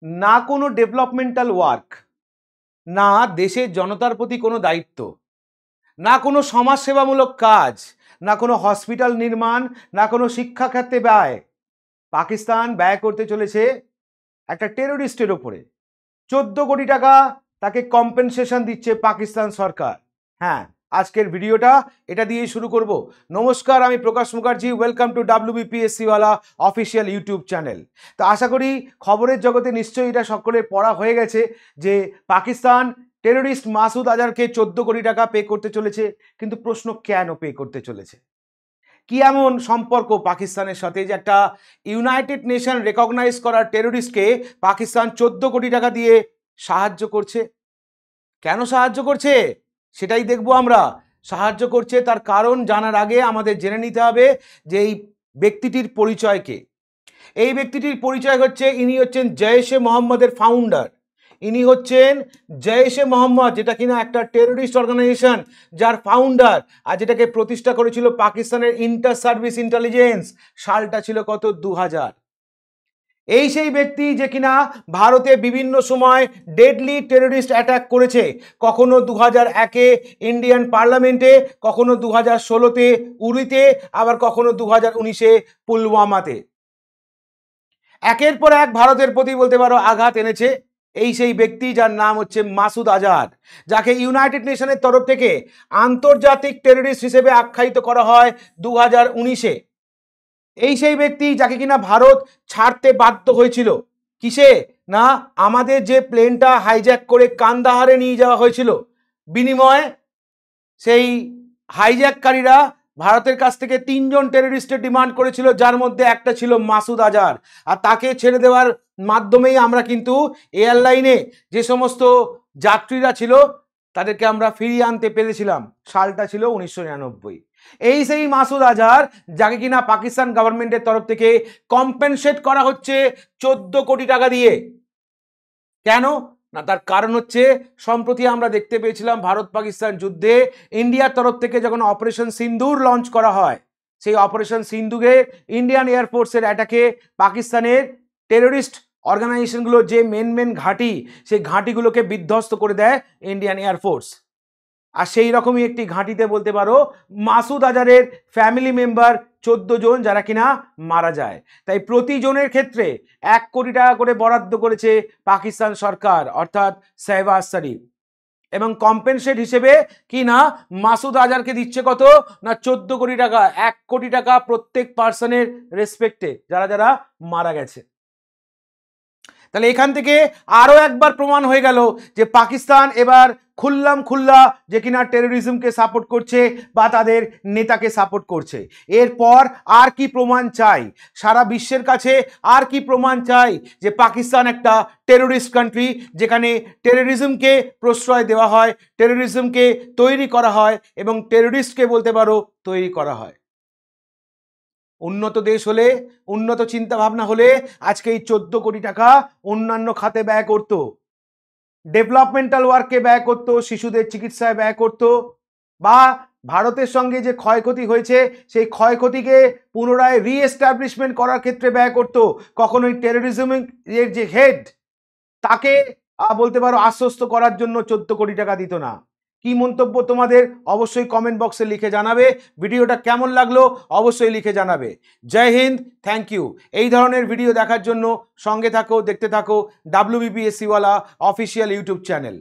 না কোনো developmental work, না দেশের জনতার প্রতি কোনো দায়িত্ব, না কোনো সমাজসেবামূলক কাজ, না কোনো হসপিটাল নির্মাণ, না কোনো শিক্ষা খাতে ব্যয়। পাকিস্তান ব্যয় করতে চলেছে একটা টেরোরিস্টের ওপরে 14 কোটি টাকা তাকে কম্পেনসেশন দিচ্ছে পাকিস্তান সরকার। হ্যাঁ, আজকের ভিডিওটা এটা দিয়ে শুরু করব। নমস্কার, আমি প্রকাশ মুখার্জি। ওয়েলকাম টু WBPSC ওয়ালা অফিসিয়াল ইউটিউব চ্যানেল। তো আশা করি খবরের জগতে নিশ্চয়ই এটা সকলের পড়া হয়ে গেছে যে পাকিস্তান টেরোরিস্ট মাসুদ আজহারকে 14 কোটি টাকা পে করতে চলেছে। কিন্তু প্রশ্ন, কেন পে করতে চলেছে? কি এমন সম্পর্ক পাকিস্তানের সাথে যে একটা ইউনাইটেড নেশন রেকগনাইজ করা টেরোরিস্টকে পাকিস্তান 14 কোটি টাকা দিয়ে সাহায্য করছে? কেন সাহায্য করছে সেটাই দেখব আমরা। সাহায্য করছে তার কারণ জানার আগে আমাদের জেনে নিতে হবে যে এই ব্যক্তিটির পরিচয় কে। এই ব্যক্তিটির পরিচয় হচ্ছে, ইনি হচ্ছেন জৈশ-এ মোহাম্মদের ফাউন্ডার। ইনি হচ্ছেন জৈশ-এ মোহাম্মদ, যেটা কিনা একটা টেরোরিস্ট অর্গানাইজেশন, যার ফাউন্ডার, আর যেটাকে প্রতিষ্ঠা করেছিল পাকিস্তানের ইন্টার সার্ভিস ইন্টেলিজেন্স। সালটা ছিল কত? 2000। এই সেই ব্যক্তি যে কিনা ভারতে বিভিন্ন সময় ডেডলি টেরোরিস্ট অ্যাটাক করেছে। কখনো 2001-এ ইন্ডিয়ান পার্লামেন্টে, কখনো 2016-তে উরিতে, আবার কখনো 2019-এ পুলওয়ামাতে। একের পর এক ভারতের প্রতি বলতে পারো আঘাত এনেছে এই সেই ব্যক্তি, যার নাম হচ্ছে মাসুদ আজহার, যাকে ইউনাইটেড নেশনের তরফ থেকে আন্তর্জাতিক টেরোরিস্ট হিসেবে আখ্যায়িত করা হয় 2019-এ। এই সেই ব্যক্তি যাকে কিনা ভারত ছাড়তে বাধ্য হয়েছিল। কিসে? না, আমাদের যে প্লেনটা হাইজ্যাক করে কান্দাহারে নিয়ে যাওয়া হয়েছিল, বিনিময়ে সেই হাইজ্যাককারীরা ভারতের কাছ থেকে 3 জন টেররিস্টের ডিমান্ড করেছিল, যার মধ্যে একটা ছিল মাসুদ আজহার। আর তাকে ছেড়ে দেওয়ার মাধ্যমেই আমরা কিন্তু এয়ারলাইনে যে সমস্ত যাত্রীরা ছিল তাদেরকে আমরা ফিরিয়ে আনতে পেরেছিলাম। সালটা ছিল 1999। এই সেই মাসুদ আজহার, যাকে কিনা পাকিস্তান গভর্নমেন্টের তরফ থেকে কম্পেনসেট করা হচ্ছে 14 কোটি টাকা দিয়ে। কেন? না, তার কারণ হচ্ছে সম্প্রতি আমরা দেখতে পেয়েছিলাম ভারত পাকিস্তান যুদ্ধে ইন্ডিয়ার তরফ থেকে যখন অপারেশন সিন্দুর লঞ্চ করা হয়, সেই অপারেশন সিন্দুরে ইন্ডিয়ান এয়ারফোর্সের অ্যাটাকে পাকিস্তানের টেররিস্ট অর্গানাইজেশনগুলো যে মেন ঘাঁটি, সেই ঘাঁটিগুলোকে বিধ্বস্ত করে দেয় ইন্ডিয়ান এয়ারফোর্স। আর সেই রকমই একটি ঘাঁটিতে বলতে পারো মাসুদ আজহারের ফ্যামিলি মেম্বার 14 জন, যারা কিনা মারা যায়। তাই প্রতিজনের ক্ষেত্রে 1 কোটি টাকা করে বরাদ্দ করেছে পাকিস্তান সরকার, অর্থাৎ শাহবাজ শরীফ। এবং কম্পেনসেট হিসেবে কি না মাসুদ আজহারকে দিচ্ছে কত? না 14 কোটি টাকা। 1 কোটি টাকা প্রত্যেক পার্সনের রেসপেক্টে, যারা যারা মারা গেছে। তাহলে এখান থেকে আরো একবার প্রমাণ হয়ে গেল যে পাকিস্তান এবার খুল্লা যে কিনা টেরোরিজমকে সাপোর্ট করছে বা তাদের নেতাকে সাপোর্ট করছে। এরপর আর কি প্রমাণ চাই সারা বিশ্বের কাছে? আর কি প্রমাণ চাই যে পাকিস্তান একটা টেরোরিস্ট কান্ট্রি, যেখানে টেরোরিজমকে প্রশ্রয় দেওয়া হয়, টেরোরিজমকে তৈরি করা হয় এবং টেরোরিস্টকে বলতে পারো তৈরি করা হয়। উন্নত দেশ হলে, উন্নত চিন্তা ভাবনা হলে আজকে এই 14 কোটি টাকা অন্যান্য খাতে ব্যয় করত, ডেভেলপমেন্টাল ওয়ার্কে ব্যয় করত, শিশুদের চিকিৎসায় ব্যয় করত, বা ভারতের সঙ্গে যে ক্ষয়ক্ষতি হয়েছে সেই ক্ষয়ক্ষতিকে পুনরায় রিএস্টাবলিশমেন্ট করার ক্ষেত্রে ব্যয় করত। কখনোই টেরোরিজমের যে হেড, তাকে বলতে পারো আশ্বস্ত করার জন্য 14 কোটি টাকা দিত না। কি মন্তব্য তোমাদের? অবশ্যই কমেন্ট বক্সে লিখে জানাবে। ভিডিওটা কেমন লাগলো অবশ্যই লিখে জানাবে। জয় হিন্দ, থ্যাংক ইউ। এই ধরনের ভিডিও দেখার জন্য সঙ্গে থাকো, দেখতে থাকো WBPSC ওয়ালা অফিসিয়াল ইউটিউব চ্যানেল।